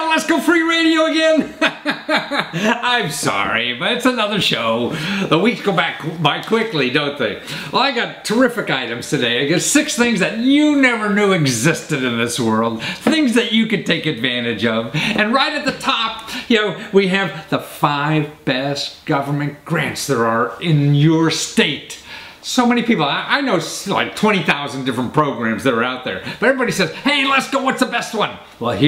got Lesko Free Radio again. I'm sorry, but it's another show. The weeks go by quickly, don't they? Well, I got terrific items today. I got 6 things that you never knew existed in this world. Things that you could take advantage of. And right at the top, we have the 5 best government grants there are in your state. So many people, I know like 20,000 different programs that are out there, but everybody says, hey, Lesko, what's the best one? Well,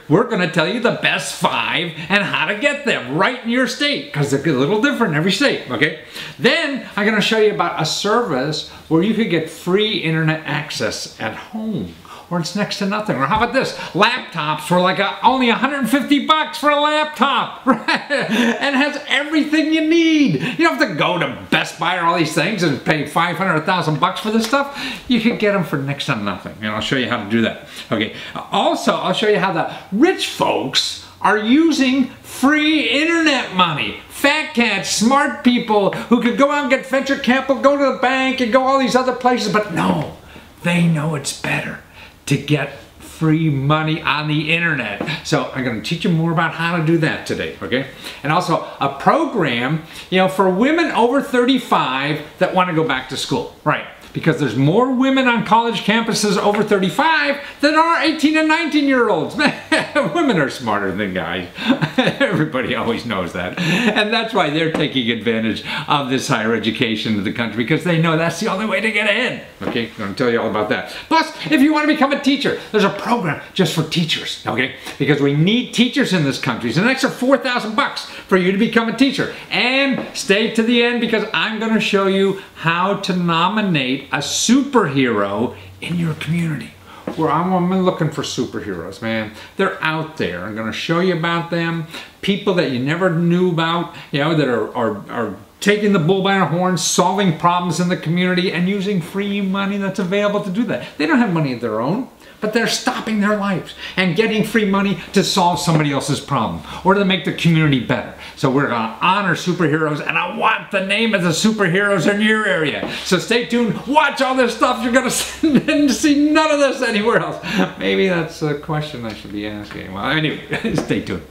we're going to tell you the best 5 and how to get them right in your state, because they're a little different in every state, okay? Then I'm going to show you about a service where you could get free internet access at home. Or it's next to nothing. Or how about this? Laptops for like only 150 bucks for a laptop, right? And has everything you need. You don't have to go to Best Buy or all these things and pay 500 or 1,000 bucks for this stuff. You can get them for next to nothing. And I'll show you how to do that. Okay. Also, I'll show you how the rich folks are using free internet money. Fat cats, smart people who could go out and get venture capital, go to the bank and go all these other places, but no, they know it's better to get free money on the internet. So I'm going to teach you more about how to do that today, okay? And also a program, for women over 35 that want to go back to school, right? Because there's more women on college campuses over 35 than are 18 and 19-year-olds. Women are smarter than guys. Everybody always knows that. And that's why they're taking advantage of this higher education in the country, because they know that's the only way to get ahead. Okay, I'm going to tell you all about that. Plus, if you want to become a teacher, there's a program just for teachers, okay? Because we need teachers in this country. It's an extra 4,000 bucks for you to become a teacher. And stay to the end, because I'm going to show you how to nominate a superhero in your community. Well, I'm looking for superheroes, man. They're out there. I'm going to show you about them. People that you never knew about, that are taking the bull by the horns, solving problems in the community, and using free money that's available to do that. They don't have money of their own, but they're stopping their lives and getting free money to solve somebody else's problem or to make the community better. So we're going to honor superheroes, and I want the name of the superheroes in your area. So stay tuned. Watch all this stuff. You're going to see none of this anywhere else. Maybe that's a question I should be asking. Well, anyway, stay tuned.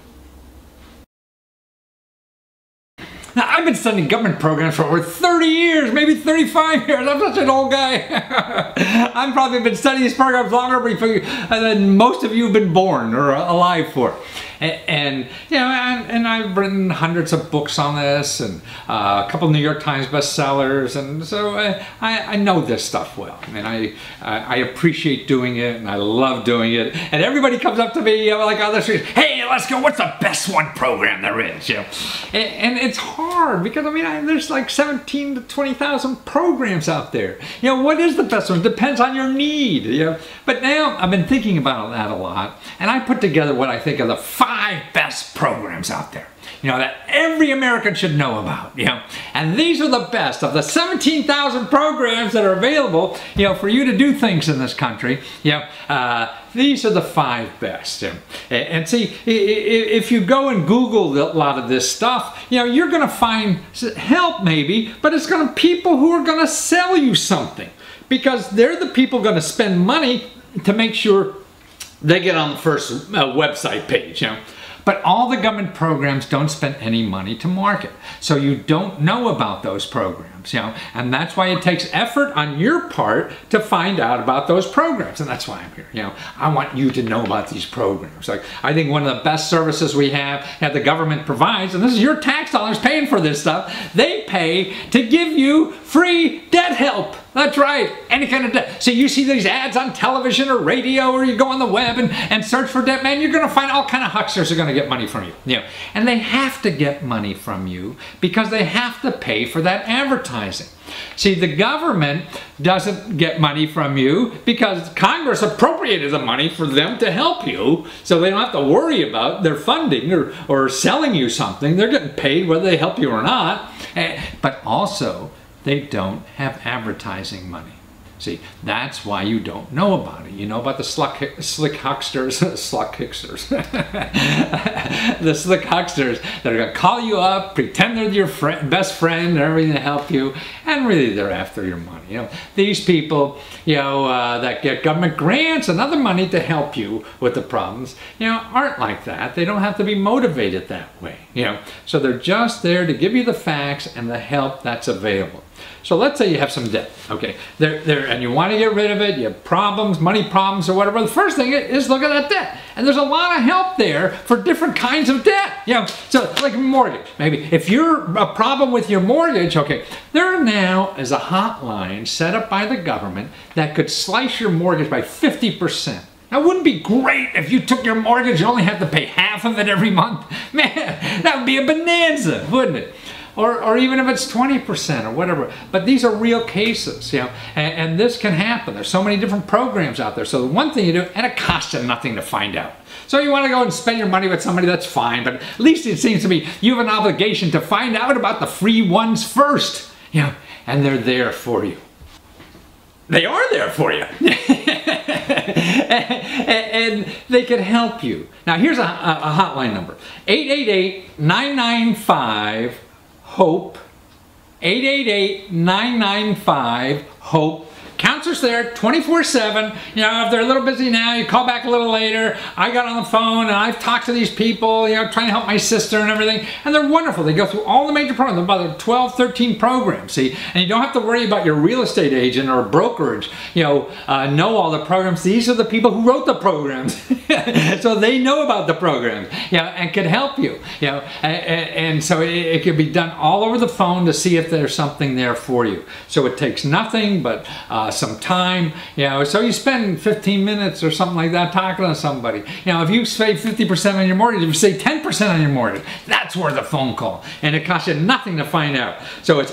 Now, I've been studying government programs for over 30 years, maybe 35 years. I'm such an old guy. I've probably been studying these programs longer than most of you have been born or alive for. And I've written hundreds of books on this, and a couple New York Times bestsellers, and so I know this stuff well, and I appreciate doing it, and I love doing it. And everybody comes up to me like on the street, hey, Lesko, what's the best one program there is? And it's hard because there's like 17 to 20,000 programs out there. What is the best one? It depends on your need. But now I've been thinking about that a lot, and I put together what I think are the 5 best programs out there, that every American should know about, And these are the best of the 17,000 programs that are available, for you to do things in this country. These are the 5 best. And see, if you go and Google a lot of this stuff, you're going to find help maybe, but it's going to people who are going to sell you something, because they're the people going to spend money to make sure they get on the first website page, But all the government programs don't spend any money to market. So you don't know about those programs, And that's why it takes effort on your part to find out about those programs. And that's why I'm here, I want you to know about these programs. Like, I think one of the best services we have that the government provides, and this is your tax dollars paying for this stuff, they pay to give you free debt help. That's right, any kind of debt. So you see these ads on television or radio, or you go on the web and search for debt, man, you're going to find all kind of hucksters who are going to get money from you. And they have to get money from you because they have to pay for that advertising. See, the government doesn't get money from you because Congress appropriated the money for them to help you, so they don't have to worry about their funding or selling you something. They're getting paid whether they help you or not. But also, they don't have advertising money. See, that's why you don't know about it. You know about the slick hucksters, the slick hucksters that are going to call you up, pretend they're your best friend and everything to help you, and really they're after your money. You know, these people, you know, that get government grants and other money to help you with the problems, you know, aren't like that. They don't have to be motivated that way. You know, so they're just there to give you the facts and the help that's available. So let's say you have some debt, okay, and you want to get rid of it, you have problems, money problems or whatever. The first thing is look at that debt. And there's a lot of help there for different kinds of debt. You know, so like mortgage, maybe. If you're a problem with your mortgage, okay, there now is a hotline set up by the government that could slice your mortgage by 50%. Now, wouldn't it be great if you took your mortgage and only had to pay half of it every month? Man, that would be a bonanza, wouldn't it? Or even if it's 20% or whatever. But these are real cases, you know, and this can happen. There's so many different programs out there. So the one thing you do, and it costs you nothing to find out. So you want to go and spend your money with somebody, that's fine. But at least it seems to me you have an obligation to find out about the free ones first, you know, and they're there for you. They are there for you. And they can help you. Now here's a hotline number. 888-995-HOPE. 888-995-HOPE. Counselors there 24/7. You know, if they're a little busy now, you call back a little later. I got on the phone and I've talked to these people, you know, trying to help my sister and everything. And they're wonderful. They go through all the major programs, about 12, 13 programs, see? And you don't have to worry about your real estate agent or brokerage, you know all the programs. These are the people who wrote the programs. So they know about the programs, you know, and can help you, you know. And so it can be done all over the phone to see if there's something there for you. So it takes nothing but some time, you know, so you spend 15 minutes or something like that talking to somebody. You know, if you save 50% on your mortgage, if you save 10% on your mortgage, that's worth a phone call. And it costs you nothing to find out. So it's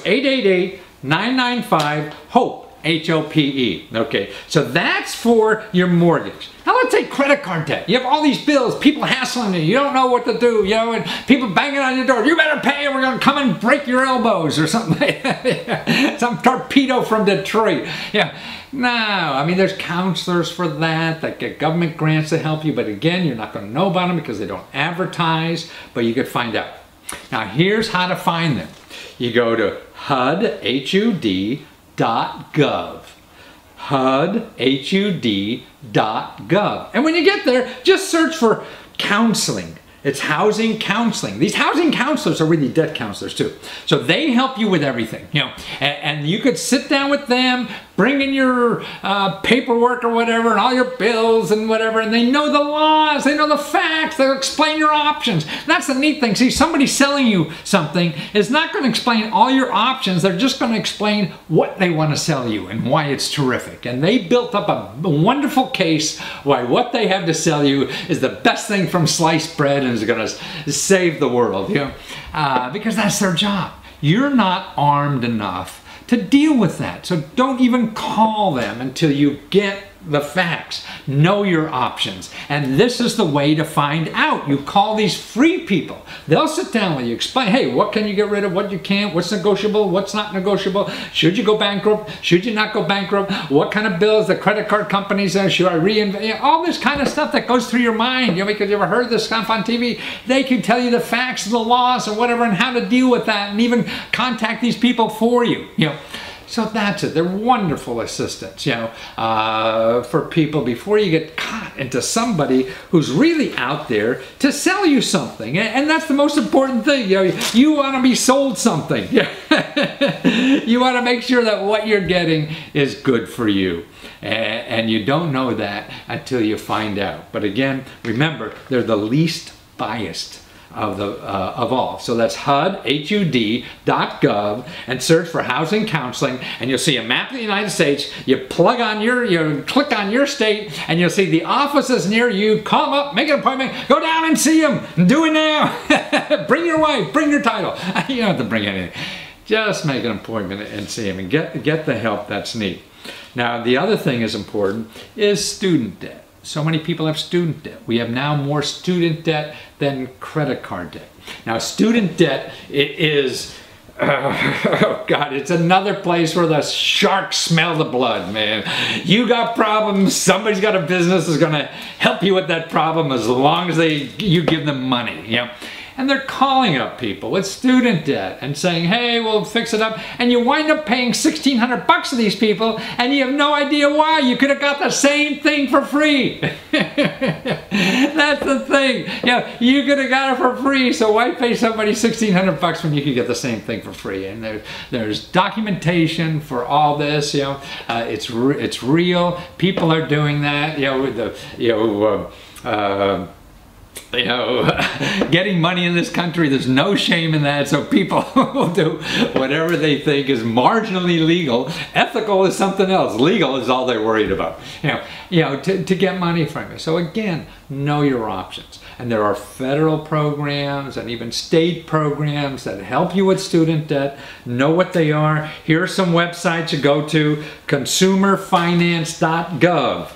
888-995-HOPE. H-O-P-E. Okay, so that's for your mortgage. Now let's take credit card debt. You have all these bills, people hassling you, you don't know what to do, you know, and people banging on your door. You better pay or we're going to come and break your elbows or something like that. Some torpedo from Detroit. Yeah. No, I mean, there's counselors for that get government grants to help you, but again, you're not going to know about them because they don't advertise, but you could find out. Now here's how to find them. You go to HUD, HUD.gov. HUD, HUD.gov. And when you get there, just search for counseling. It's housing counseling. These housing counselors are really debt counselors too. So they help you with everything, you know, and you could sit down with them, bring in your paperwork or whatever and all your bills and whatever, and they know the laws, they know the facts, they'll explain your options. That's the neat thing. See, somebody selling you something is not going to explain all your options. They're just going to explain what they want to sell you and why it's terrific. And they built up a wonderful case why what they have to sell you is the best thing from sliced bread and is going to save the world, you know, because that's their job. You're not armed enough to deal with that. So don't even call them until you get the facts. Know your options. And this is the way to find out. You call these free people. They'll sit down with you, explain, hey, what can you get rid of, what you can't, what's negotiable, what's not negotiable, should you go bankrupt, should you not go bankrupt, what kind of bills the credit card companies are, should I reinvest, you know, all this kind of stuff that goes through your mind, you know, because you ever heard this stuff on TV. They can tell you the facts of the laws or whatever and how to deal with that and even contact these people for you, you know. So that's it. They're wonderful assistants, you know, for people before you get caught into somebody who's really out there to sell you something. And that's the most important thing. You know, you want to be sold something. You want to make sure that what you're getting is good for you. And you don't know that until you find out. But again, remember, they're the least biased of all. So that's HUD, HUD.gov, and search for housing counseling, and you'll see a map of the United States. You click on your state, and you'll see the offices near you. Call them up, make an appointment, go down and see them, and do it now. Bring your wife, bring your title. You don't have to bring anything. Just make an appointment and see them, and get the help that's needed. Now, the other thing is important is student debt. So many people have student debt. We have now more student debt than credit card debt. Now, student debt, it is Oh God, it's another place where the sharks smell the blood, man. You got problems, somebody's got a business that's gonna help you with that problem as long as you give them money, you know. And they're calling up people with student debt and saying, hey, we'll fix it up. And you wind up paying $1,600 to these people and you have no idea why. You could have got the same thing for free. That's the thing. You know, you could have got it for free, so why pay somebody $1,600 when you could get the same thing for free? And there's documentation for all this, you know. It's real. People are doing that, getting money in this country, there's no shame in that, so people will do whatever they think is marginally legal. Ethical is something else. Legal is all they're worried about, to get money from you. So again, know your options. And there are federal programs and even state programs that help you with student debt. Know what they are. Here are some websites you go to: consumerfinance.gov.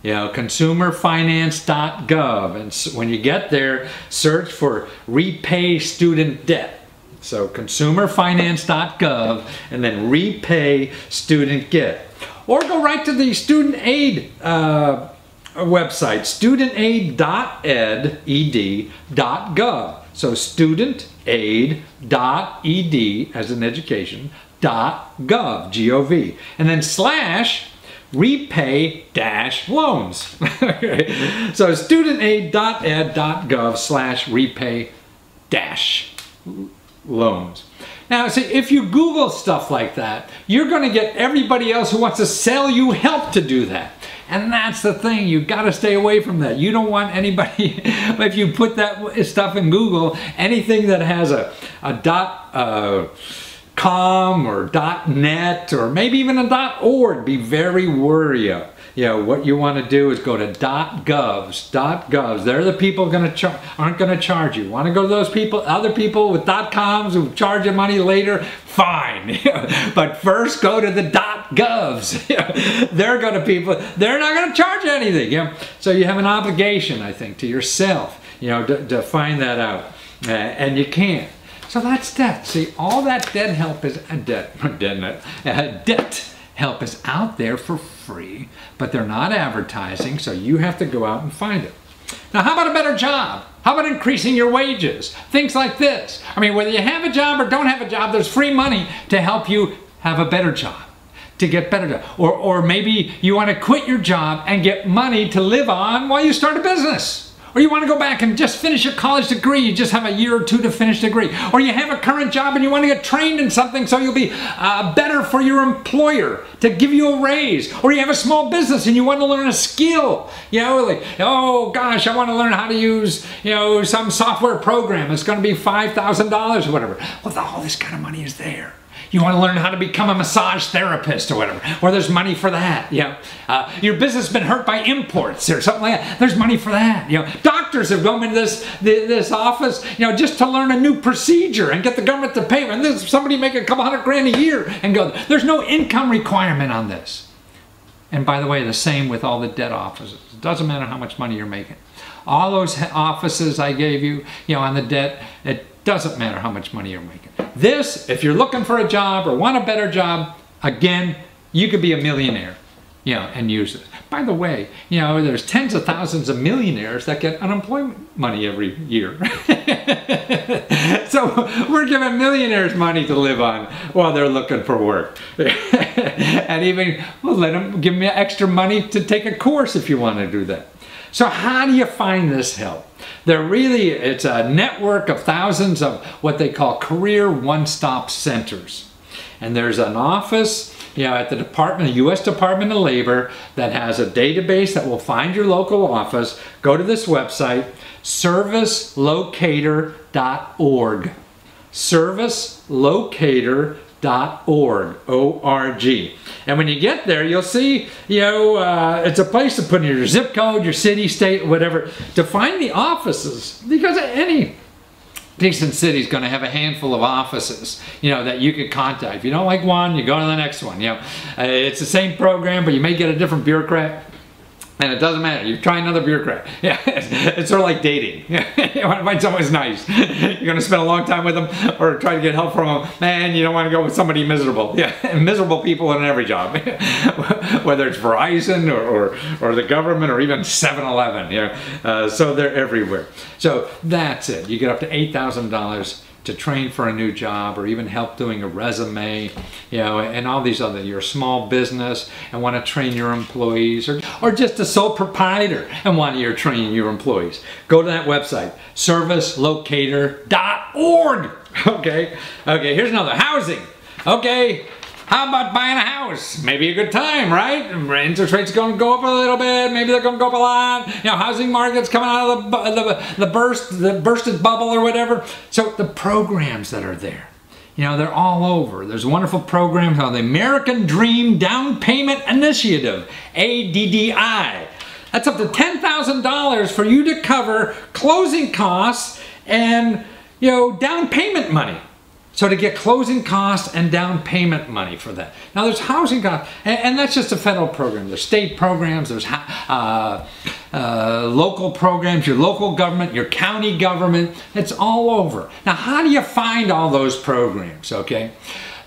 Consumerfinance.gov, and when you get there, search for repay student debt. So consumerfinance.gov, and then repay student debt. Or go right to the student aid website, studentaid.ed.gov. So studentaid.ed as in education, .gov, G-O-V, and then / repay-loans. So studentaid.ed.gov / repay-loans. Now, see, if you Google stuff like that, you're going to get everybody else who wants to sell you help to do that. And that's the thing, you've got to stay away from that. You don't want anybody, if you put that stuff in Google, anything that has a .com or .net or maybe even a .org, be very wary of. What you want to do is go to .govs. They're the people aren't going to charge you. Want to go to those people, other people with .coms who charge you money later? Fine. But first go to the .govs. They're not going to charge you anything. So you have an obligation, I think, to yourself, to find that out, and you can't. So that's debt. See, all that debt help is debt help is out there for free, but they're not advertising, so you have to go out and find it. Now, how about a better job? How about increasing your wages? Things like this. I mean, whether you have a job or don't have a job, there's free money to help you have a better job, to get better job. Or maybe you want to quit your job and get money to live on while you start a business. Or you want to go back and just finish your college degree. You just have a year or two to finish the degree. Or you have a current job and you want to get trained in something so you'll be better for your employer to give you a raise. Or you have a small business and you want to learn a skill. Like, oh gosh, I want to learn how to use, some software program. It's going to be $5,000 or whatever. Well, all this kind of money is there. You want to learn how to become a massage therapist or whatever, or there's money for that. Your business has been hurt by imports or something like that. There's money for that. Doctors have gone into this office, just to learn a new procedure and get the government to pay. And there's somebody making a couple $100,000 a year and go. There's no income requirement on this. And by the way, the same with all the debt offices. It doesn't matter how much money you're making. All those offices I gave you, on the debt, it doesn't matter how much money you're making. This, if you're looking for a job or want a better job, again, you could be a millionaire, and use it. By the way, there's tens of thousands of millionaires that get unemployment money every year. So we're giving millionaires money to live on while they're looking for work. And even we'll give them extra money to take a course if you want to do that. So how do you find this help? It's a network of thousands of what they call career one-stop centers. And there's an office, at the U.S. Department of Labor that has a database that will find your local office. Go to this website, servicelocator.org. Servicelocator.org, O-R-G. And when you get there, you'll see, it's a place to put in your zip code, your city, state, whatever, to find the offices. Because any decent city is going to have a handful of offices, that you can contact. If you don't like one, you go to the next one. It's the same program, but you may get a different bureaucrat. And it doesn't matter. You try another bureaucrat. Yeah, it's sort of like dating. You want to find someone who's nice. You're going to spend a long time with them or try to get help from them. Man, you don't want to go with somebody miserable. Yeah, and miserable people in every job. Whether it's Verizon or the government or even 7-Eleven. Yeah, so they're everywhere. So that's it. You get up to $8,000 to train for a new job or even help doing a resume, you know, and all these other, you're a small business and want to train your employees, or just a sole proprietor and want to train your employees. Go to that website, servicelocator.org. Okay, here's another, housing. Okay, how about buying a house? Maybe a good time, right? Interest rates are going to go up a little bit. Maybe they're going to go up a lot. You know, housing market's coming out of the bursted bubble or whatever. So the programs that are there, you know, they're all over. There's wonderful programs called the American Dream Down Payment Initiative, ADDI. That's up to $10,000 for you to cover closing costs and, you know, down payment money. So to get closing costs and down payment money for that. Now there's housing costs, and that's just a federal program. There's state programs, there's local programs, your local government, your county government, it's all over. Now how do you find all those programs, okay?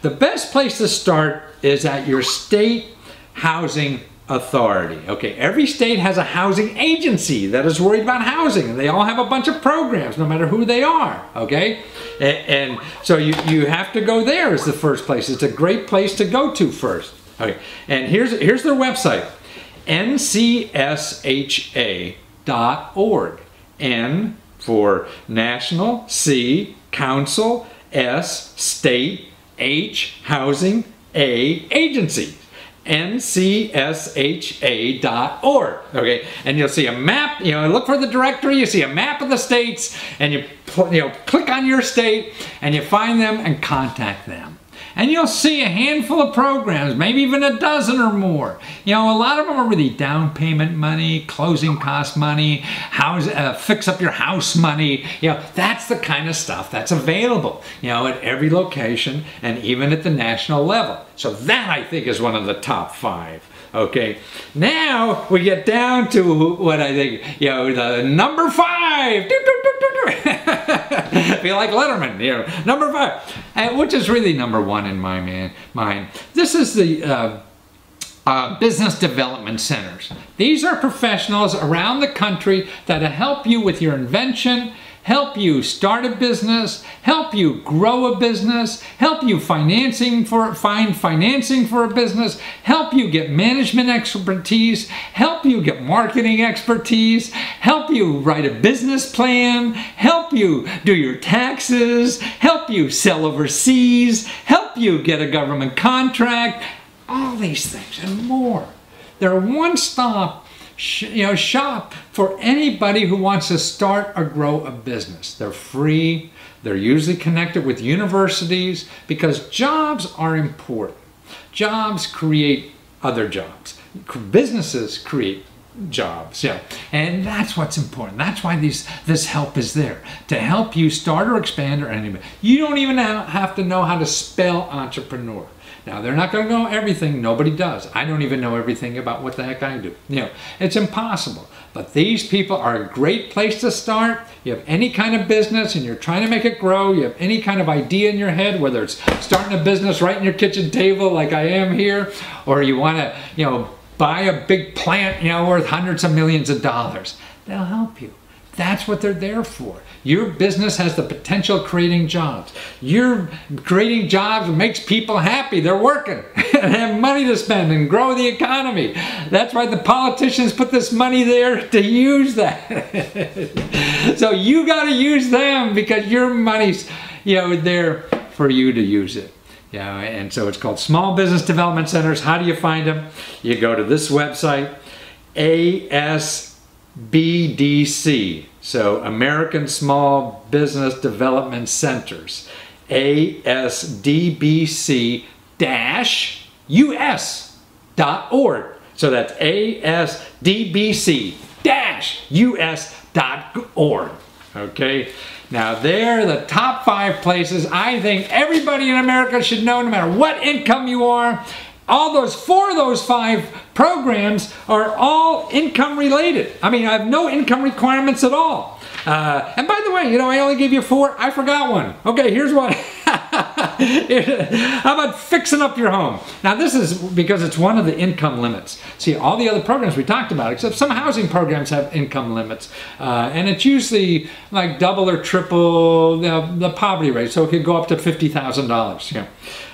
The best place to start is at your state housing authority. Okay, every state has a housing agency that is worried about housing, and they all have a bunch of programs no matter who they are. Okay, and so you have to go there as the first place. It's a great place to go to first. Okay, and here's their website, ncsha.org. N for national, C council, S state, H housing, A agency. ncsha.org. Okay, and you'll see a map. You know, look for the directory. You see a map of the states, and you click on your state, and you find them and contact them. And you'll see a handful of programs, maybe even a dozen or more. You know, a lot of them are really down payment money, closing cost money, house, fix up your house money. You know, that's the kind of stuff that's available, you know, at every location and even at the national level. So that, I think, is one of the top 5. Okay, now we get down to what I think, you know, the number 5. I feel like Letterman, you know, number 5, which is really number 1 in my mind. This is the business development centers. These are professionals around the country that help you with your invention, help you start a business, help you grow a business, help you find financing for a business, help you get management expertise, help you get marketing expertise, help you write a business plan, help you do your taxes, help you sell overseas, help you get a government contract, all these things and more. They're a one-stop shop for anybody who wants to start or grow a business. They're free. They're usually connected with universities because jobs are important. Jobs create other jobs. Businesses create jobs, yeah, and that's what's important. That's why this help is there, to help you start or expand or anything. You don't even have to know how to spell entrepreneur. Now, they're not going to know everything. Nobody does. I don't even know everything about what the heck I do. You know, it's impossible. But these people are a great place to start. You have any kind of business and you're trying to make it grow. You have any kind of idea in your head, whether it's starting a business right in your kitchen table like I am here, or you want to, you know, buy a big plant, you know, worth hundreds of millions of dollars. They'll help you. That's what they're there for. Your business has the potential of creating jobs. You're creating jobs makes people happy. They're working and have money to spend and grow the economy. That's why the politicians put this money there to use that. So you got to use them because your money's, you know, there for you to use it. Yeah, and so it's called Small Business Development Centers. How do you find them? You go to this website, ASBDC, so American Small Business Development Centers, ASDBC-US.org. So that's ASDBC-US.org. Okay, now they're the top 5 places I think everybody in America should know, no matter what income you are 4 of those 5 programs are all income related. I mean, I have no income requirements at all. And by the way, you know, I only gave you 4. I forgot one. Okay, here's one. How about fixing up your home? Now, this is because it's one of the income limits. See, all the other programs we talked about, except some housing programs have income limits. And it's usually like double or triple the poverty rate. So it could go up to $50,000. Yeah.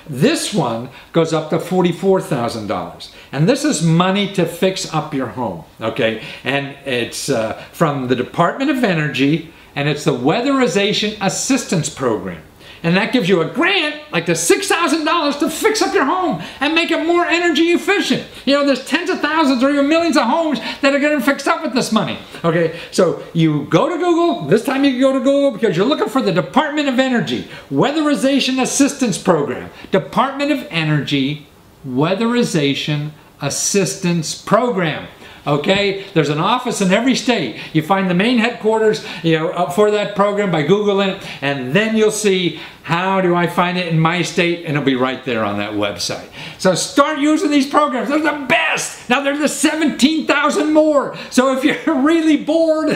This one goes up to $44,000. And this is money to fix up your home, okay? And it's from the Department of Energy, and it's the Weatherization Assistance Program. And that gives you a grant, like the $6,000 to fix up your home and make it more energy efficient. You know, there's tens of thousands or even millions of homes that are getting fixed up with this money. Okay, so you go to Google. This time you can go to Google because you're looking for the Department of Energy Weatherization Assistance Program. Department of Energy Weatherization Assistance Program. Okay, there's an office in every state. You find the main headquarters, you know, for that program by Googling it, and then you'll see how do I find it in my state, and it'll be right there on that website. So start using these programs. They're the best. Now there's the 17,000 more. So if you're really bored,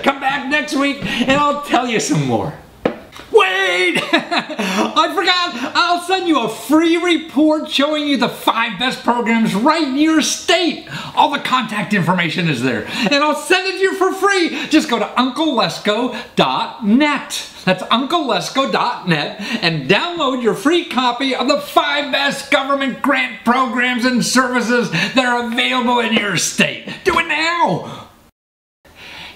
come back next week and I'll tell you some more. Wait! I forgot! I'll send you a free report showing you the 5 best programs right in your state. All the contact information is there. And I'll send it to you for free. Just go to UncleLesko.net. That's UncleLesko.net and download your free copy of the 5 best government grant programs and services that are available in your state. Do it now!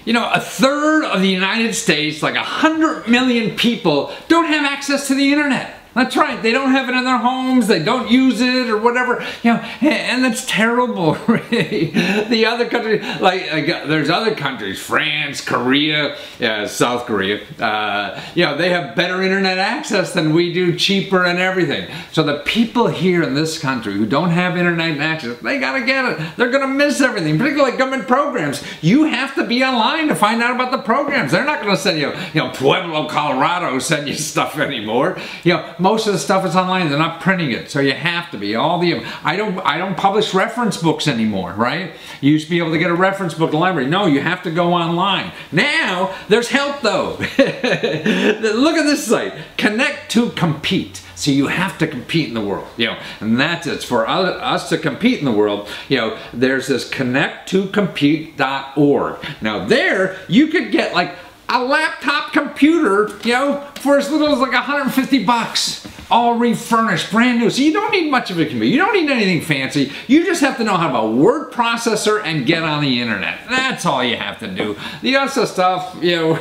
You know, 1/3 of the United States, like 100 million people, don't have access to the internet. That's right, they don't have it in their homes, they don't use it or whatever, you know, and that's terrible, really. The other countries, like there's other countries, France, Korea, South Korea, you know, they have better internet access than we do, cheaper and everything. So the people here in this country who don't have internet access, they gotta get it. They're gonna miss everything, particularly government programs. You have to be online to find out about the programs. They're not gonna send you, you know, Pueblo, Colorado send you stuff anymore. You know, most of the stuff is online. They're not printing it, so you have to be. I don't publish reference books anymore, right? You used to be able to get a reference book in the library. No, you have to go online. Now there's help though. Look at this site, Connect to Compete. So you have to compete in the world, you know, and that's it. For us to compete in the world, you know, there's this connecttocompete.org. Now there you could get like a laptop computer, you know, for as little as like 150 bucks. All refurnished, brand new. So you don't need much of a computer. You don't need anything fancy. You just have to know how to have a word processor and get on the internet. That's all you have to do. The other stuff, you know,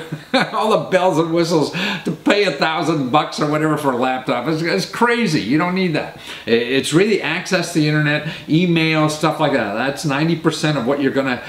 all the bells and whistles to pay $1,000 or whatever for a laptop, it's crazy. You don't need that. It's really access to the internet, email, stuff like that. That's 90% of what you're gonna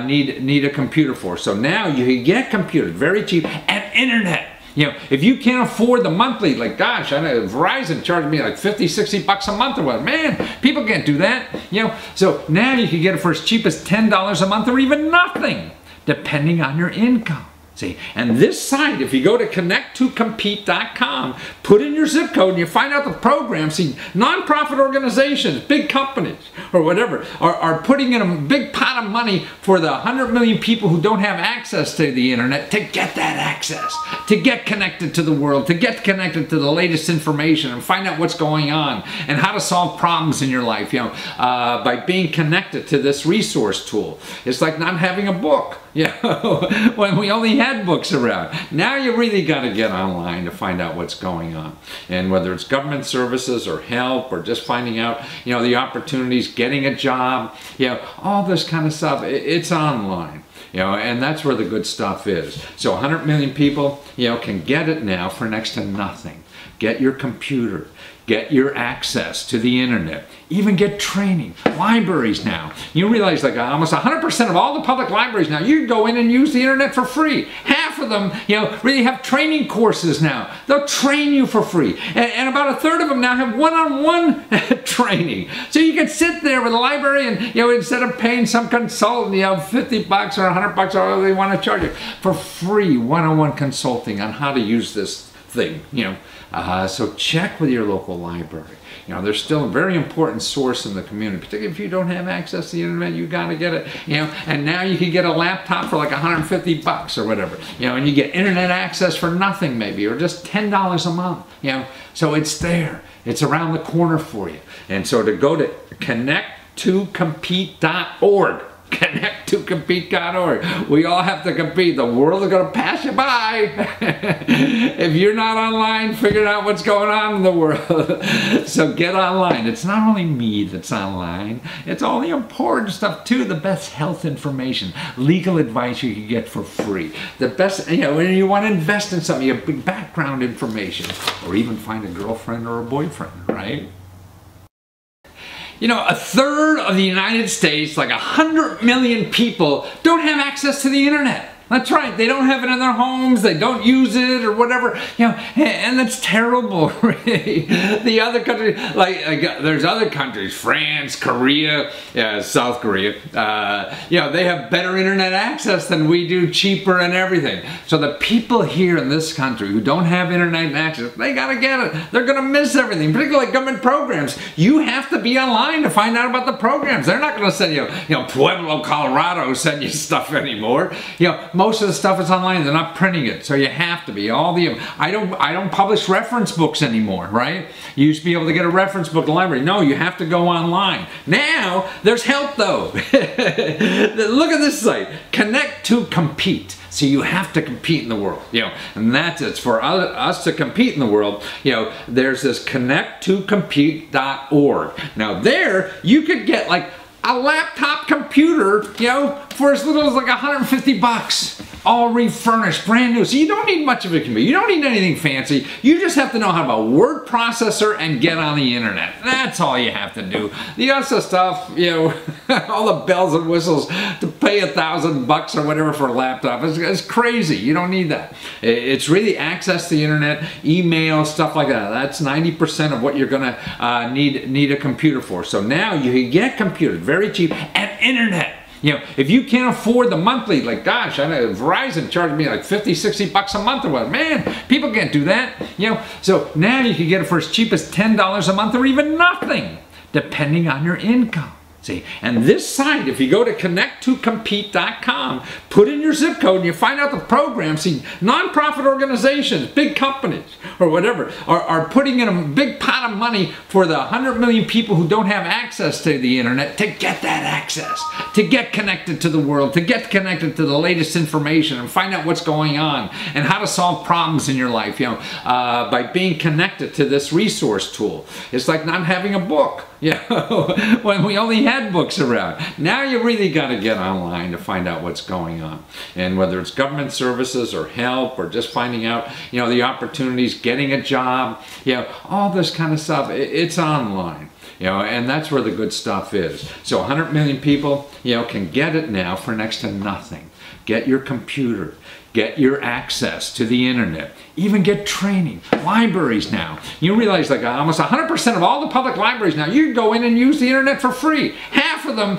need a computer for. So now you can get computers very cheap and internet. You know, if you can't afford the monthly, like gosh, I know Verizon charged me like 50, 60 bucks a month or what. Man, people can't do that. You know, so now you can get it for as cheap as $10 a month or even nothing, depending on your income. See, and this site, if you go to connecttocompete.com, put in your zip code and you find out the program. See, nonprofit organizations, big companies or whatever, are putting in a big pot of money for the 100 million people who don't have access to the internet to get that access, to get connected to the world, to get connected to the latest information and find out what's going on and how to solve problems in your life, you know, by being connected to this resource tool. It's like not having a book. You know, when we only had books around. Now you really got to get online to find out what's going on. And whether it's government services or help or just finding out, you know, the opportunities, getting a job, you know, all this kind of stuff, it's online. You know, and that's where the good stuff is. So 100 million people, you know, can get it now for next to nothing. Get your computer. Get your access to the internet. Even get training. Libraries now. You realize like almost 100% of all the public libraries now, you go in and use the internet for free. Half of them, you know, really have training courses now. They'll train you for free. And about 1/3 of them now have one-on-one training. So you can sit there with a library and, you know, instead of paying some consultant, you know, 50 bucks or 100 bucks or whatever they want to charge you, for free one-on-one consulting on how to use this thing, so check with your local library. They're still a very important source in the community, particularly if you don't have access to the internet. You got to get it, and now you can get a laptop for like 150 bucks or whatever, and you get internet access for nothing maybe, or just $10 a month, so it's there. It's around the corner for you. And so to go to connect2compete.org, connect2compete.org. We all have to compete. The world is going to pass you by. If you're not online, figuring out what's going on in the world. So get online. It's not only me that's online. It's all the important stuff too. The best health information, legal advice you can get for free. The best, when you want to invest in something, you have background information, or even find a girlfriend or a boyfriend, right? A third of the United States, like 100 million people, don't have access to the internet. That's right, they don't have it in their homes, they don't use it or whatever, and that's terrible, really. The other countries, like there's other countries, France, Korea, South Korea, they have better internet access than we do, cheaper and everything. So the people here in this country who don't have internet access, they gotta get it. They're gonna miss everything, particularly like government programs. You have to be online to find out about the programs. They're not gonna send you, Pueblo, Colorado send you stuff anymore. Most of the stuff is online. They're not printing it, so you have to be. I don't publish reference books anymore, right? You used to be able to get a reference book in the library. No, you have to go online. Now there's help though. Look at this site, Connect to Compete. So you have to compete in the world, and that's it. For us to compete in the world, there's this connect2compete.org. Now there you could get like a laptop computer, for as little as like 150 bucks. All refurnished, brand new. So you don't need much of a computer. You don't need anything fancy. You just have to know how to have a word processor and get on the internet. That's all you have to do. The other stuff, all the bells and whistles to pay $1,000 or whatever for a laptop, it's crazy. You don't need that. It's really access to the internet, email, stuff like that. That's 90% of what you're gonna need a computer for. So now you can get computers very cheap and internet. If you can't afford the monthly, like gosh, I know Verizon charged me like 50, 60 bucks a month or what. Man, people can't do that. So now you can get it for as cheap as $10 a month or even nothing, depending on your income. See, and this site, if you go to connect2compete.com, put in your zip code and you find out the program. See, nonprofit organizations, big companies or whatever are putting in a big pot of money for the 100 million people who don't have access to the internet to get that access, to get connected to the world, to get connected to the latest information and find out what's going on and how to solve problems in your life, by being connected to this resource tool. It's like not having a book. When we only had books around. Now you really got to get online to find out what's going on. And whether it's government services or help or just finding out, the opportunities, getting a job, all this kind of stuff, it's online. And that's where the good stuff is. So 100 million people, can get it now for next to nothing. Get your computer. Get your access to the internet. Even get training. Libraries now. You realize like almost 100% of all the public libraries now, you can go in and use the internet for free. Half of them,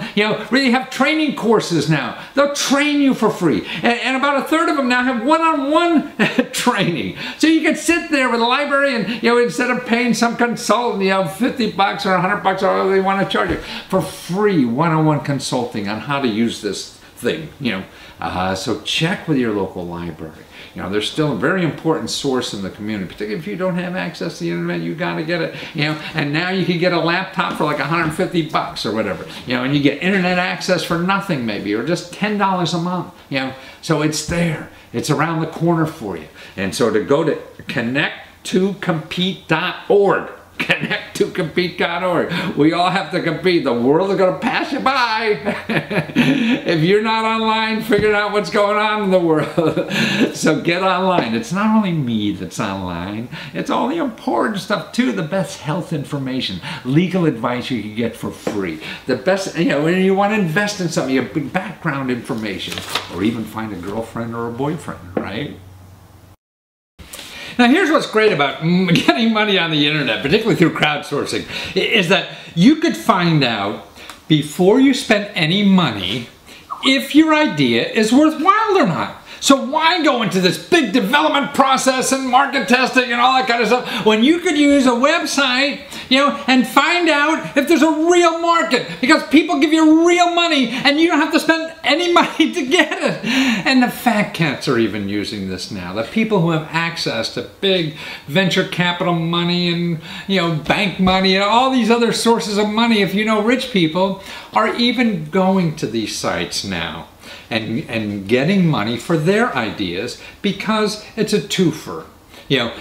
really have training courses now. They'll train you for free. And about a third of them now have one-on-one training. So you can sit there with a library and, instead of paying some consultant, 50 bucks or 100 bucks or whatever they want to charge you, for free one-on-one consulting on how to use this thing, so check with your local library. They're still a very important source in the community, particularly if you don't have access to the internet. You got to get it, and now you can get a laptop for like 150 bucks or whatever, and you get internet access for nothing maybe, or just $10 a month, so it's there. It's around the corner for you. And so to go to connect2compete.org, connect2compete.org. We all have to compete. The world is going to pass you by. If you're not online, figuring out what's going on in the world. So get online. It's not only me that's online. It's all the important stuff too. The best health information, legal advice you can get for free. The best, when you want to invest in something, you have background information, or even find a girlfriend or a boyfriend, right? Now here's what's great about getting money on the internet, particularly through crowdsourcing, is that you could find out before you spend any money if your idea is worthwhile or not. So why go into this big development process and market testing and all that kind of stuff when you could use a website, and find out if there's a real market, because people give you real money and you don't have to spend any money to get it. And the fat cats are even using this now. The people who have access to big venture capital money and bank money and all these other sources of money, if you know rich people, are even going to these sites now and getting money for their ideas, because it's a twofer.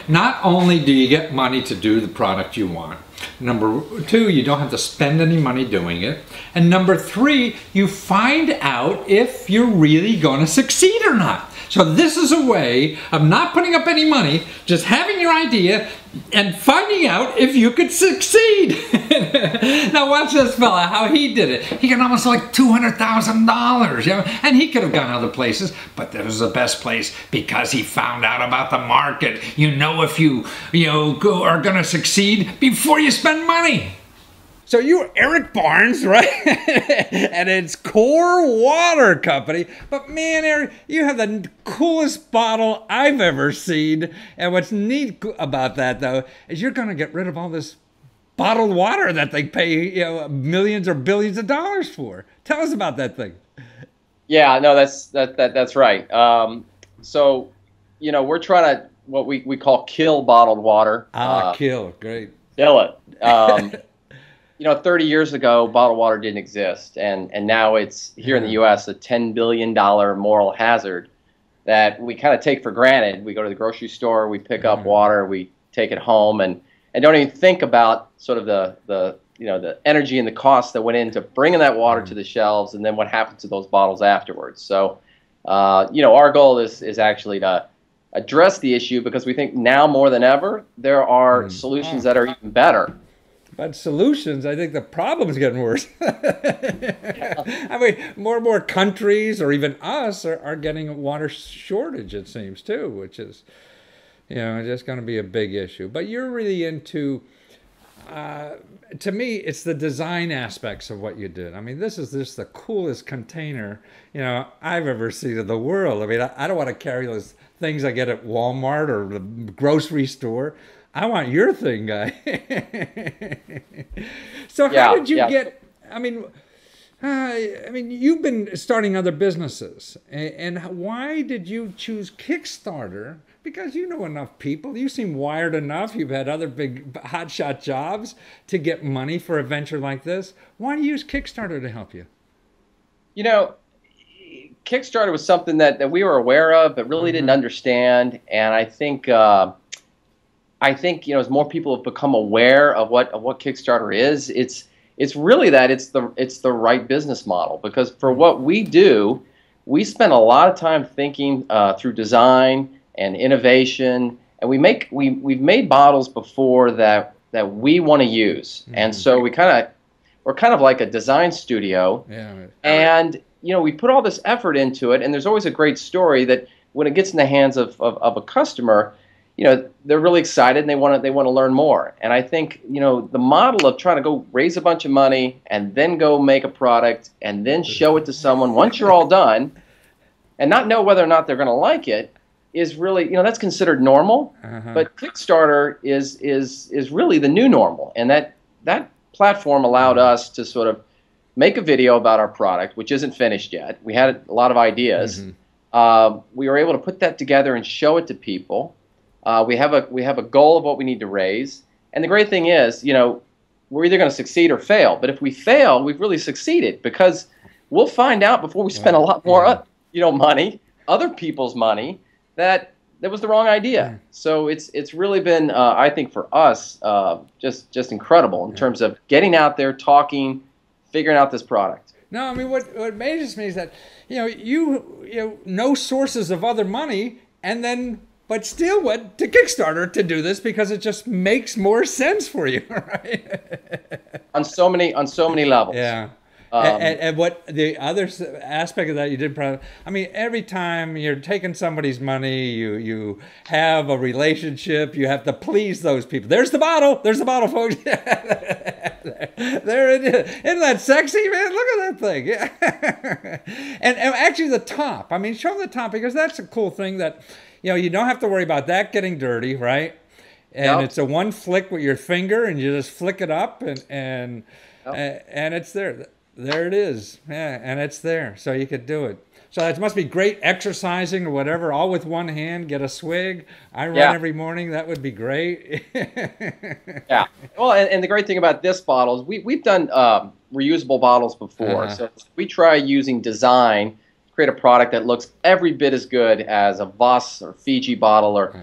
Not only do you get money to do the product you want, number two, you don't have to spend any money doing it, and number three, you find out if you're really going to succeed or not. So this is a way of not putting up any money, just having your idea and finding out if you could succeed. Now watch this fella, how he did it. He got almost like $200,000, and he could have gone other places, but this was the best place because he found out about the market. If you are going to succeed before you spend money. So you're Eric Barnes, right? And it's Core Water Company. But man, Eric, you have the coolest bottle I've ever seen. And what's neat about that, though, is you're going to get rid of all this bottled water that they pay millions or billions of dollars for. Tell us about that thing. Yeah, no, that's right. So, we're trying to what we call kill bottled water. Kill, great. Kill it. 30 years ago, bottled water didn't exist, and now it's here in the U.S. a $10 billion moral hazard that we kind of take for granted. We go to the grocery store, we pick up water, we take it home, and don't even think about sort of the energy and the cost that went into bringing that water to the shelves, and then what happens to those bottles afterwards. So, our goal is actually to address the issue, because we think now more than ever there are solutions that are even better. But solutions, I think the problem's getting worse. I mean, more and more countries, or even us, are getting a water shortage, it seems, too, which is, just going to be a big issue. But you're really into, to me, it's the design aspects of what you did. I mean, this is just the coolest container, I've ever seen in the world. I mean, I don't want to carry those things I get at Walmart or the grocery store. I want your thing, guy. So how did you get? I mean, you've been starting other businesses, and why did you choose Kickstarter? Because you know enough people. You seem wired enough. You've had other big hotshot jobs to get money for a venture like this. Why do you use Kickstarter to help you? Kickstarter was something that we were aware of, but really didn't understand, and I think as more people have become aware of what Kickstarter is, it's really that it's the right business model, because for what we do, we spend a lot of time thinking through design and innovation, and we've made bottles before that we want to use, and so we're kind of like a design studio, and we put all this effort into it, and there's always a great story that when it gets in the hands of a customer, they're really excited and they want to learn more. And I think, the model of trying to go raise a bunch of money and then go make a product and then show it to someone once you're all done and not know whether or not they're going to like it is really, that's considered normal. But Kickstarter is really the new normal. And that platform allowed us to sort of make a video about our product, which isn't finished yet. We had a lot of ideas. We were able to put that together and show it to people. We have a goal of what we need to raise, and the great thing is, we're either going to succeed or fail. But if we fail, we've really succeeded, because we'll find out before we spend a lot more, money, other people's money, that was the wrong idea. So it's really been, I think, for us, just incredible in terms of getting out there, talking, figuring out this product. No, I mean, what amazes me is that you know sources of other money, but still went to Kickstarter to do this because it just makes more sense for you, right? on so many levels. Yeah. And what the other aspect of that you did, I mean, every time you're taking somebody's money, you have a relationship, you have to please those people. There's the bottle, folks. There it is. Isn't that sexy, man? Look at that thing. Yeah. And actually the top. I mean, show them the top because that's a cool thing that, you don't have to worry about that getting dirty, right? And it's a one flick with your finger, and you just flick it up, and it's there. There it is. Yeah, and it's there, so you could do it. So it must be great exercising or whatever, all with one hand, get a swig. I run every morning. That would be great. Yeah. Well, and the great thing about this bottle is we've done reusable bottles before. So we try using design to create a product that looks every bit as good as a Voss or Fiji bottle or,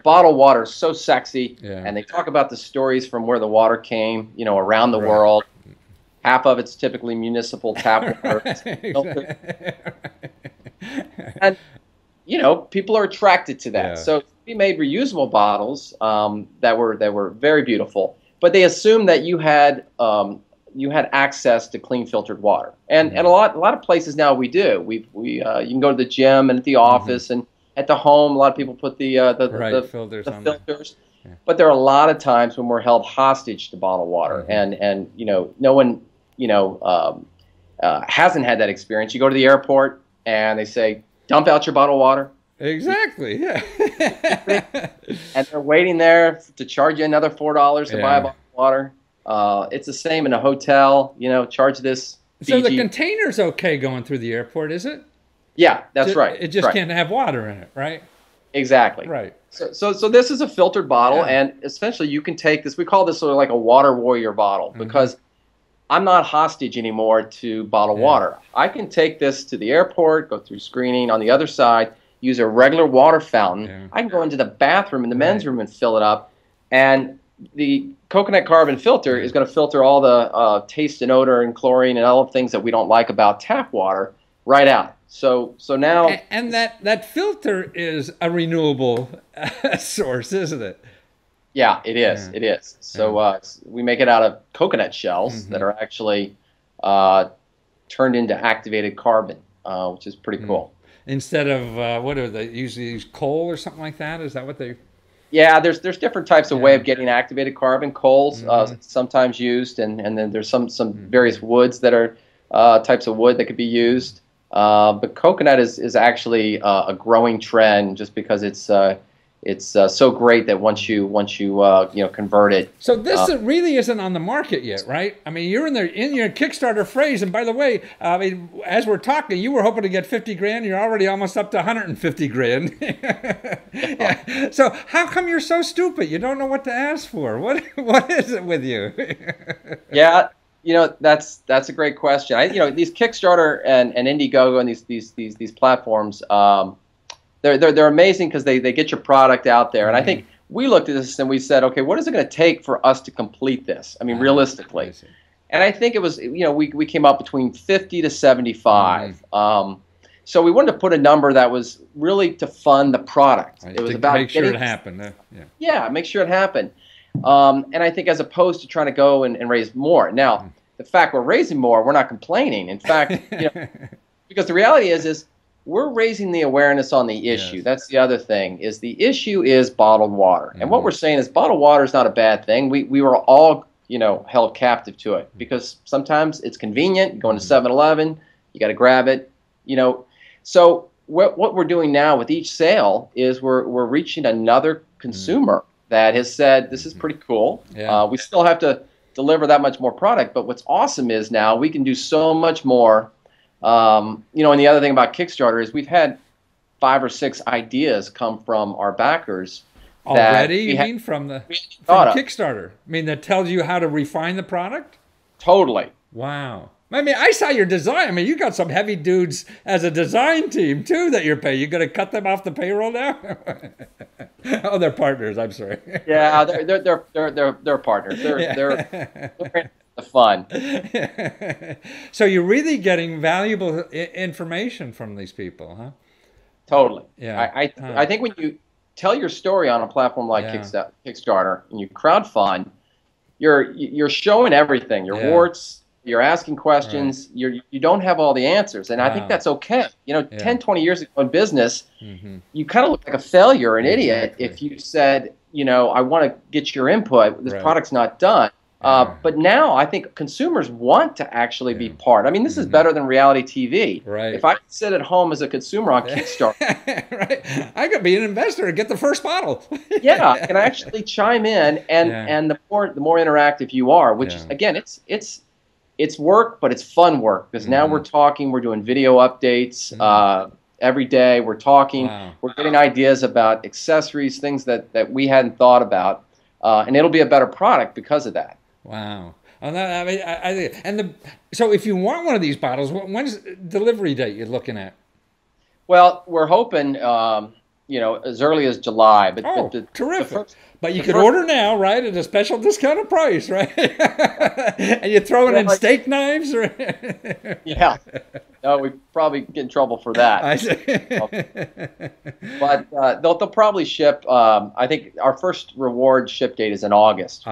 bottled water is so sexy. Yeah. And they talk about the stories from where the water came, around the world. Half of it's typically municipal tap water. And, people are attracted to that. Yeah. So we made reusable bottles that were very beautiful, but they assumed that you had access to clean filtered water. And a lot of places now we do. You can go to the gym and at the office and at the home. A lot of people put the filters on filters. Yeah. But there are a lot of times when we're held hostage to bottled water, and no one hasn't had that experience. You go to the airport and they say, dump out your bottled water. Exactly, yeah. And they're waiting there to charge you another $4 to buy a bottle of water. It's the same in a hotel, charge this. So the container's okay going through the airport, is it? Yeah, that's right. It just can't have water in it, right? Exactly. Right. So this is a filtered bottle, and essentially you can take this. We call this sort of like a water warrior bottle because I'm not hostage anymore to bottled water. I can take this to the airport, go through screening on the other side, use a regular water fountain. Yeah. I can go into the bathroom in the men's room and fill it up, and the coconut carbon filter is going to filter all the taste and odor and chlorine and all the things that we don't like about tap water right out. So now... And that filter is a renewable source, isn't it? Yeah, it is. Yeah. It is. So we make it out of coconut shells that are actually turned into activated carbon, which is pretty cool. Instead of what are they usually use coal or something like that? Is that what they? Yeah, there's different types of way of getting activated carbon. Coal's sometimes used, and then there's some various woods that are types of wood that could be used. But coconut is actually a growing trend just because it's so great that once you convert it. So this really isn't on the market yet, right? I mean, you're in your Kickstarter phrase, and by the way, I mean, as we're talking, you were hoping to get 50 grand. You're already almost up to 150 grand. Yeah. So how come you're so stupid? You don't know what to ask for. What is it with you? Yeah. That's a great question. These Kickstarter and Indiegogo and these platforms, they're amazing because they get your product out there. And I think we looked at this and we said, okay, what is it going to take for us to complete this? I mean, realistically. And I think it was, we came up between 50 to 75. So we wanted to put a number that was really to fund the product. It was about make sure it happened. Yeah, make sure it happened. And I think as opposed to trying to go and raise more. Now, the fact we're raising more, we're not complaining. In fact, because the reality is we're raising the awareness on the issue. Yes. That's the other thing, is the issue is bottled water. And what we're saying is bottled water is not a bad thing. We were all, held captive to it because sometimes it's convenient. You go into 7-Eleven, you got to grab it, So what we're doing now with each sale is we're reaching another consumer that has said, this is pretty cool. Yeah. We still have to deliver that much more product, but what's awesome is now we can do so much more. And the other thing about Kickstarter is we've had 5 or 6 ideas come from our backers. Already? You mean from Kickstarter? I mean, that tells you how to refine the product? Totally. Wow. I mean, I saw your design. I mean, you got some heavy dudes as a design team too that you're paying. You going to cut them off the payroll now? Oh, they're partners. I'm sorry. Yeah, they're partners. They're the fun. So you're really getting valuable information from these people, huh? Totally. Yeah. I think when you tell your story on a platform like Kickstarter and you crowdfund, you're showing everyking. Your warts. You're asking questions. Right. You don't have all the answers, and I think that's okay. 10, 20 years ago in business, you kind of look like a failure, an idiot, if you said, I want to get your input. This product's not done. But now I think consumers want to actually be part. I mean, this is better than reality TV. Right. If I could sit at home as a consumer on Kickstarter, right, I could be an investor and get the first bottle. yeah, I can actually chime in, and the more interactive you are, which is, again, it's work, but it's fun work, because now we're talking, we're doing video updates every day. We're talking, we're getting ideas about accessories, things that we hadn't thought about, and it'll be a better product because of that. Wow. So if you want one of these bottles, when's delivery date you're looking at? Well, we're hoping, as early as July. But terrific. But you could order now, right, at a special discounted price, right? And you're throwing in steak knives? Or yeah. No, we probably get in trouble for that. I see. But they'll probably ship, I think our first reward ship date is in August.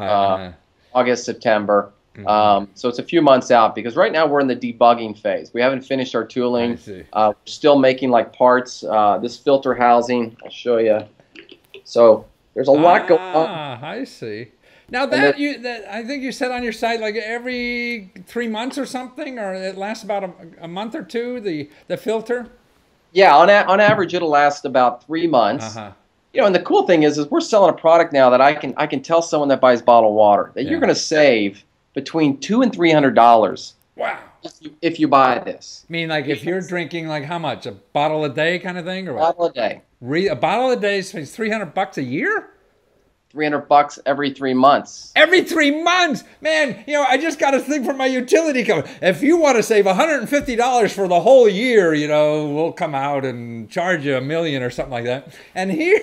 August, September. So it's a few months out, because right now we're in the debugging phase. We haven't finished our tooling. We're still making parts. This filter housing, I'll show you. So there's a lot going on. I see. Now that I think you said on your site, like every 3 months or something, or it lasts about a month or two, the filter? Yeah, on average it'll last about 3 months. And the cool thing is we're selling a product now that I can tell someone that buys bottled water that you're going to save between $200 and $300. Wow. If you buy this. I mean, like if you're drinking how much, a bottle a day kind of thing, or what? Bottle a day. A bottle a day is $300 a year? $300 every 3 months. Every 3 months, man! I just got a thing from my utility company. If you want to save $150 for the whole year, we'll come out and charge you $1 million or something like that. And here,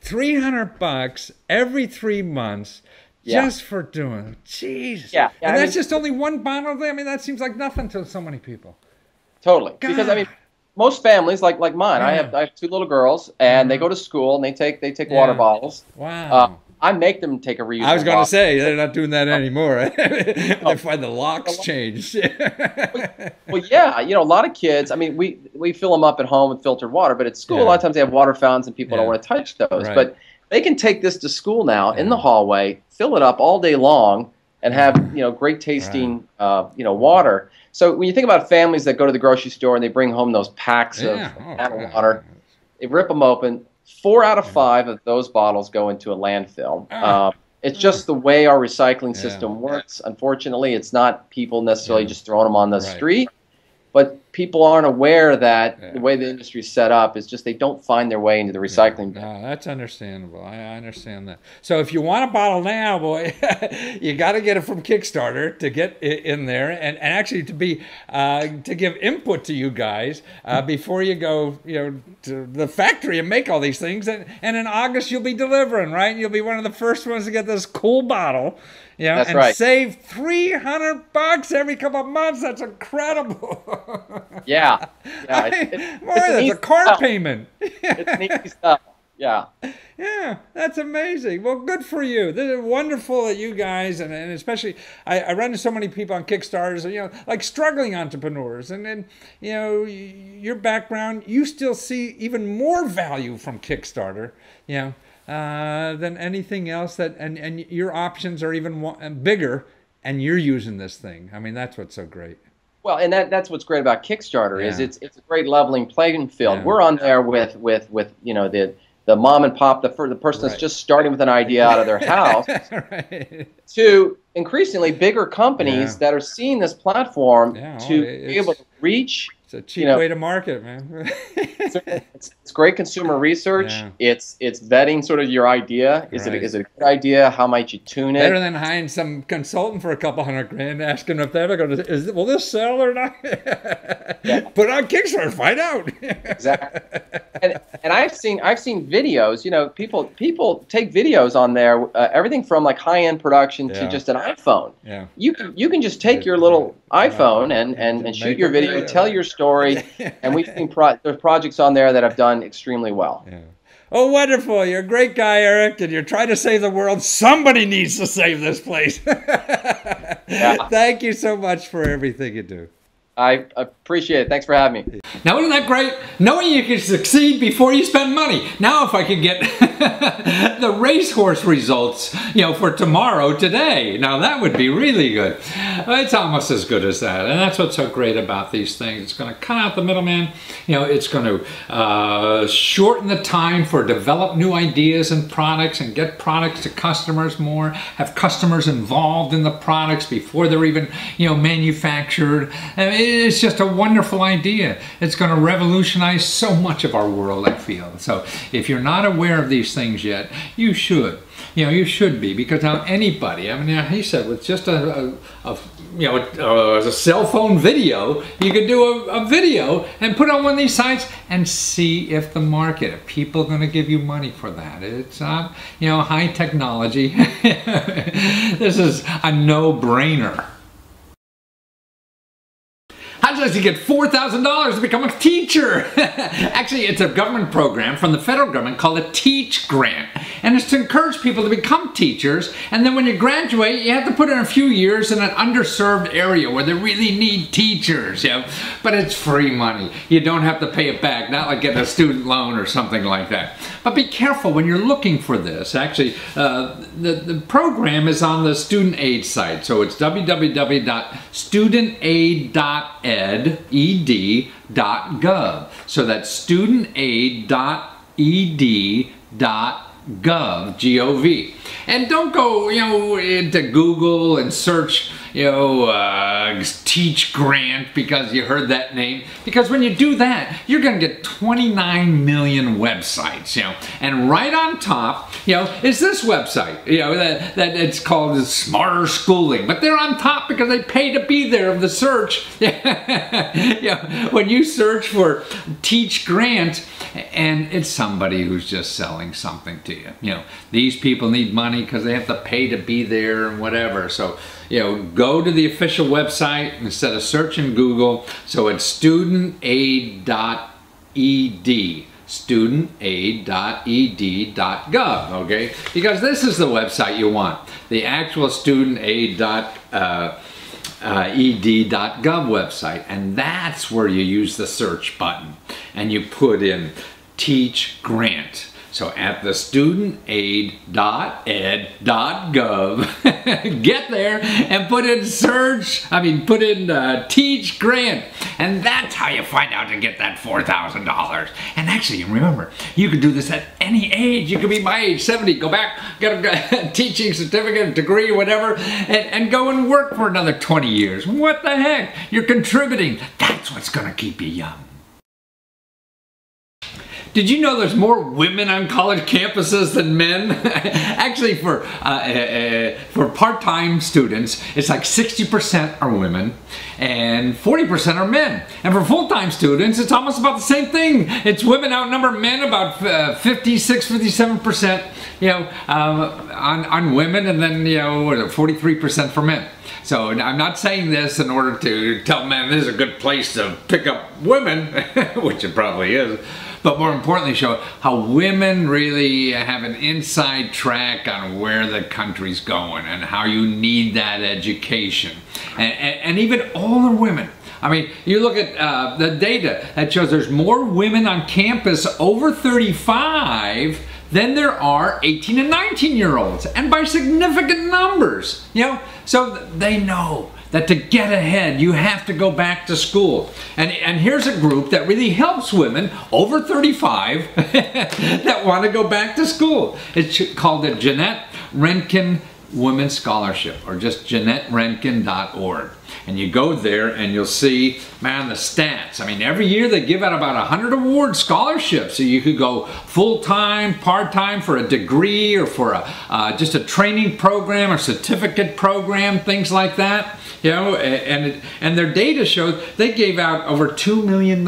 $300 every 3 months. Just for doing it. Jeez. Yeah. And that's just only one bottle of it? I mean, that seems like nothing to so many people. Totally. God. Because, most families, like mine, I have 2 little girls, and they go to school, and they take water bottles. Wow. I make them take a reusable I was going bottle. to say, they're not doing that anymore. They find the locks changed. Well, yeah. A lot of kids, we fill them up at home with filtered water, but at school, a lot of times they have water fountains, and people don't want to touch those. Right. But they can take this to school now in the hallway, fill it up all day long, and have great tasting water. So when you think about families that go to the grocery store and they bring home those packs of bottled water, they rip them open. 4 out of 5 of those bottles go into a landfill. It's just the way our recycling system works. Unfortunately, it's not people necessarily just throwing them on the street. But people aren't aware that the way the industry is set up is just they don't find their way into the recycling bin. No, that's understandable. I understand that. So if you want a bottle now, boy, you got to get it from Kickstarter to get it in there, and actually to give input to you guys before you go to the factory and make all these things. And in August you'll be delivering, right? You'll be one of the first ones to get this cool bottle. That's and right. save $300 every couple of months. That's incredible. Yeah. That's a car payment. It's neat stuff. Yeah. Yeah, that's amazing. Well, good for you. This is wonderful that you guys, and especially, I run into so many people on Kickstarters, like struggling entrepreneurs. And then, your background, you still see even more value from Kickstarter, than anything else and your options are even bigger, and you're using this thing. That's what's so great. Well, and that's what's great about Kickstarter is it's a great leveling playing field. We're on there with the mom and pop, the person that's just starting with an idea out of their house, to increasinging bigger companies that are seeing this platform to be able to reach. It's a cheap way to market, man. It's great consumer research. It's vetting sort of your idea. Is it a good idea? How might you tune it? Better than hiring some consultant for a couple $100,000, asking if they're going to will this sell or not? Put it on Kickstarter, find out. Exactly. And I've seen videos. People take videos on there. Everything from high-end production to just an iPhone. Yeah. You can just take your little iPhone and shoot your video, tell your story, and we've seen there's projects on there that have done extremely well. Yeah. Oh, wonderful. You're a great guy, Eric, and you're trying to save the world. Somebody needs to save this place. Thank you so much for everything you do. I appreciate it. Thanks for having me. Now isn't that great? Knowing you can succeed before you spend money. Now if I could get the racehorse results, you know, for tomorrow, today, now that would be really good. It's almost as good as that. And that's what's so great about these things. It's going to cut out the middleman. You know, it's going to shorten the time for develop new ideas and products and get products to customers more, have customers involved in the products before they're even, you know, manufactured. I mean, it's just a wonderful idea. It's going to revolutionize so much of our world, I feel. So if you're not aware of these things yet, you should. You know, you should be, because now anybody, I mean, he said with just a cell phone video, you could do a video and put on one of these sites and see if the market, if people are going to give you money for that. It's not, you know, high technology. This is a no-brainer. How'd you like to get $4,000 to become a teacher? Actually, it's a government program from the federal government called a Teach Grant. And it's to encourage people to become teachers. And then when you graduate, you have to put in a few years in an underserved area where they really need teachers. You know? But it's free money. You don't have to pay it back, not like getting a student loan or something like that. But be careful when you're looking for this. Actually, the program is on the student aid site. So it's www.studentaid.gov. So that's studentaid.ed.gov, G-O-V. And don't go, you know, into Google and search, you know, Teach Grant because you heard that name. Because when you do that, you're going to get 29 million websites, you know. And right on top, you know, is this website, you know, that it's called Smarter Schooling. But they're on top because they pay to be there of the search. You know, when you search for Teach Grant, and it's somebody who's just selling something to you. You know, these people need money because they have to pay to be there and whatever. So, you know, go to the official website instead of searching Google. So it's studentaid.ed, studentaid.ed.gov, okay? Because this is the website you want, the actual studentaid.ed.gov website, and that's where you use the search button and you put in Teach Grant. So at the studentaid.ed.gov, get there and put in put in Teach Grant. And that's how you find out to get that $4,000. And actually, remember, you could do this at any age. You could be my age, 70, go back, get a teaching certificate, degree, whatever, and go and work for another 20 years. What the heck? You're contributing. That's what's going to keep you young. Did you know there's more women on college campuses than men? Actually, for part-time students, it's like 60% are women and 40% are men. And for full-time students, it's almost about the same thing. It's women outnumber men about 56-57%, you know, on women, and then, you know, 43% for men. So I'm not saying this in order to tell men this is a good place to pick up women, which it probably is. But more importantly, show how women really have an inside track on where the country's going and how you need that education. And even older women. I mean, you look at the data that shows there's more women on campus over 35 than there are 18 and 19-year-olds, and by significant numbers, you know. So they know that to get ahead, you have to go back to school. And here's a group that really helps women over 35 that want to go back to school. It's called the Jeanette Renkin Women's Scholarship, or just JeanetteRenkin.org. And you go there and you'll see, man, the stats. I mean, every year they give out about 100 award scholarships. So you could go full-time, part-time for a degree, or for just a training program or certificate program, things like that. You know, and their data shows they gave out over $2 million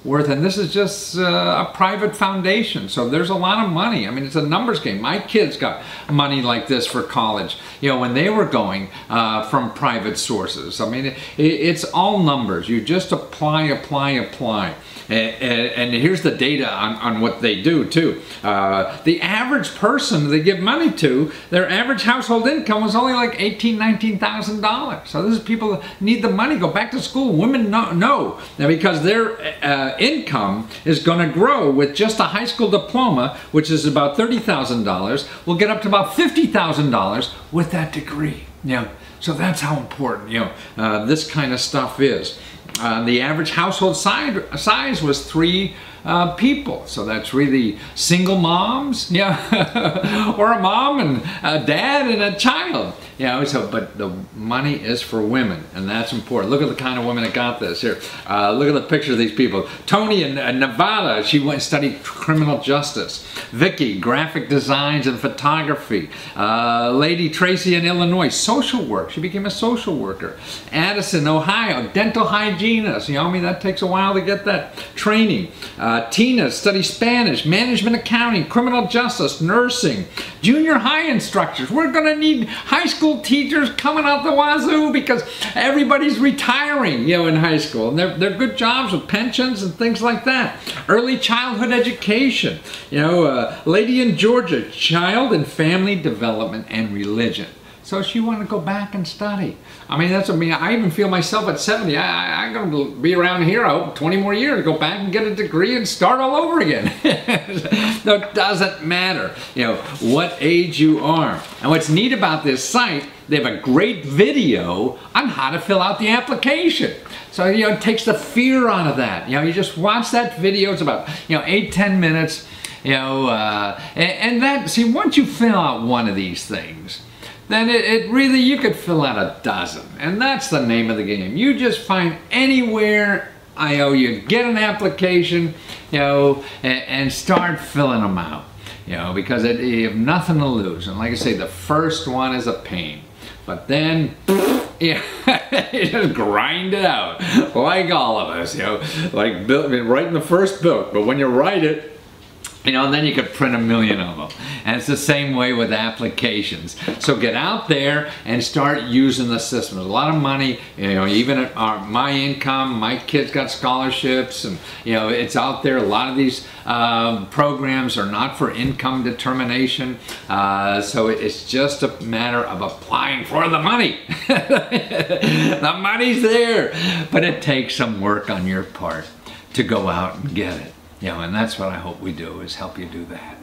worth, and this is just a private foundation, so there's a lot of money. I mean, it's a numbers game. My kids got money like this for college, you know, when they were going from private sources. I mean, it's all numbers. You just apply. And here's the data on what they do too. The average person they give money to, their average household income was only like $18,000, $19,000. So this is people that need the money, go back to school. Women know now, because their income is going to grow with just a high school diploma, which is about $30,000, will get up to about $50,000 with that degree. You know, so that's how important, you know, this kind of stuff is. The average household size was 3 people, so that's really single moms, yeah, or a mom and a dad and a child, you know. So, but the money is for women, and that's important. Look at the kind of women that got this here. Look at the picture of these people. Tony in Nevada, she went and studied criminal justice. Vicky, graphic designs and photography. Lady Tracy in Illinois, social work. She became a social worker. Addison, Ohio, dental hygienist. You know, I mean, that takes a while to get that training. Tina studies Spanish, management accounting, criminal justice, nursing, junior high instructors. We're going to need high school teachers coming out the wazoo because everybody's retiring, you know, in high school. And they're good jobs with pensions and things like that. Early childhood education, you know, lady in Georgia, child and family development and religion. So she wanted to go back and study. I mean, that's, I mean, I even feel myself at 70, I'm going to be around here, I hope, 20 more years to go back and get a degree and start all over again. No, it doesn't matter, you know, what age you are. And what's neat about this site, they have a great video on how to fill out the application. So, you know, it takes the fear out of that. You know, you just watch that video. It's about, you know, 8-10 minutes, you know, and that, see, once you fill out one of these things, then it really, you could fill out a dozen. And that's the name of the game. You just find anywhere, you get an application, you know, and start filling them out, you know, because you have nothing to lose. And like I say, the first one is a pain. But then, yeah, you just grind it out, like all of us, you know, like writing the first book. But when you write it, you know, and then you could print 1 million of them. And it's the same way with applications. So get out there and start using the system. There's a lot of money, you know, even at my income, my kids got scholarships, and, you know, it's out there. A lot of these programs are not for income determination. So it's just a matter of applying for the money. The money's there, but it takes some work on your part to go out and get it. You know, and that's what I hope we do, is help you do that.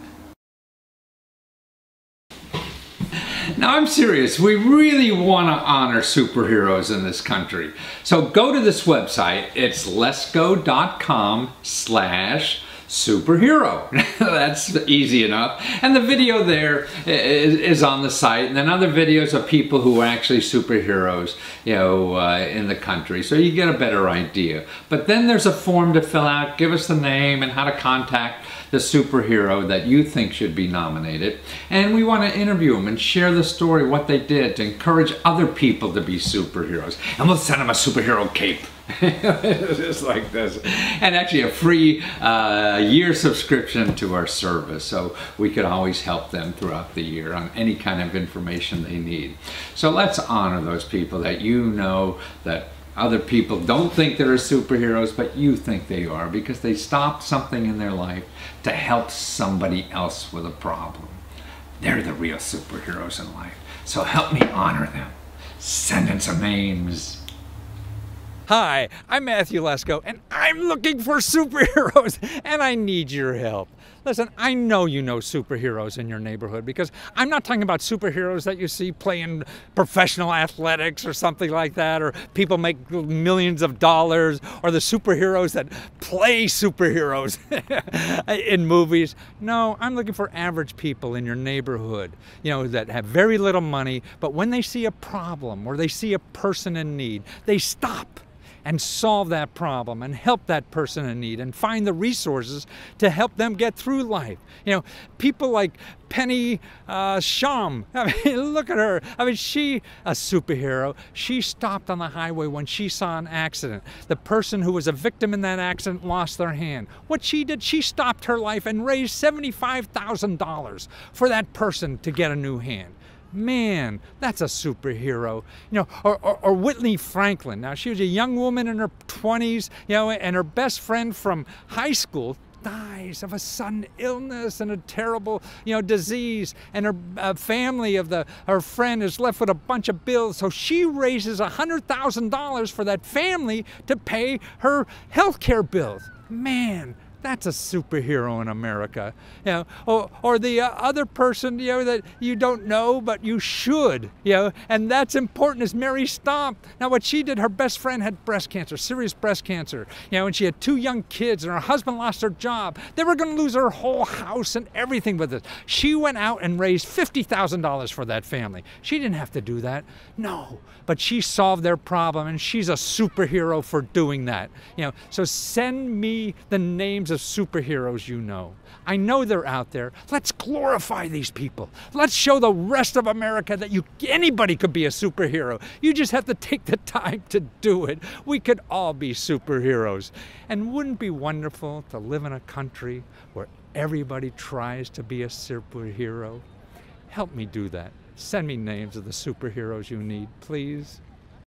Now, I'm serious. We really want to honor superheroes in this country. So go to this website. It's lesko.com/superhero. That's easy enough. And the video there is on the site. And then other videos of people who are actually superheroes, you know, in the country. So you get a better idea. But then there's a form to fill out. Give us the name and how to contact the superhero that you think should be nominated. And we want to interview them and share the story, what they did, to encourage other people to be superheroes. And we'll send them a superhero cape. Just like this. And actually a free year subscription to our service, so we could always help them throughout the year on any kind of information they need. So let's honor those people that you know that other people don't think they're superheroes, but you think they are, because they stopped something in their life to help somebody else with a problem. They're the real superheroes in life. So help me honor them. Send in some names. Hi, I'm Matthew Lesko, and I'm looking for superheroes, and I need your help. Listen, I know you know superheroes in your neighborhood, because I'm not talking about superheroes that you see playing professional athletics or something like that, or people make millions of dollars, or the superheroes that play superheroes in movies. No, I'm looking for average people in your neighborhood, you know, that have very little money, but when they see a problem or they see a person in need, they stop and solve that problem and help that person in need and find the resources to help them get through life. You know, people like Penny Shum, I mean, look at her. I mean, she, a superhero. She stopped on the highway when she saw an accident. The person who was a victim in that accident lost their hand. What she did, she stopped her life and raised $75,000 for that person to get a new hand. Man, that's a superhero. You know, or Whitney Franklin. Now, she was a young woman in her 20s, you know, and her best friend from high school dies of a sudden illness and a terrible, you know, disease, and her family of her friend is left with a bunch of bills. So she raises $100,000 for that family to pay her health care bills. Man, that's a superhero in America. You know, or the other person, you know, that you don't know but you should, you know, and that's important, is Mary Stomp. Now, what she did, her best friend had breast cancer, serious breast cancer, you know, and she had 2 young kids, and her husband lost her job. They were going to lose her whole house and everything with it. She went out and raised $50,000 for that family. She didn't have to do that, no, but she solved their problem, and she's a superhero for doing that. You know, so send me the names of superheroes you know. I know they're out there. Let's glorify these people. Let's show the rest of America that anybody could be a superhero. You just have to take the time to do it. We could all be superheroes. And wouldn't it be wonderful to live in a country where everybody tries to be a superhero? Help me do that. Send me names of the superheroes you need, please.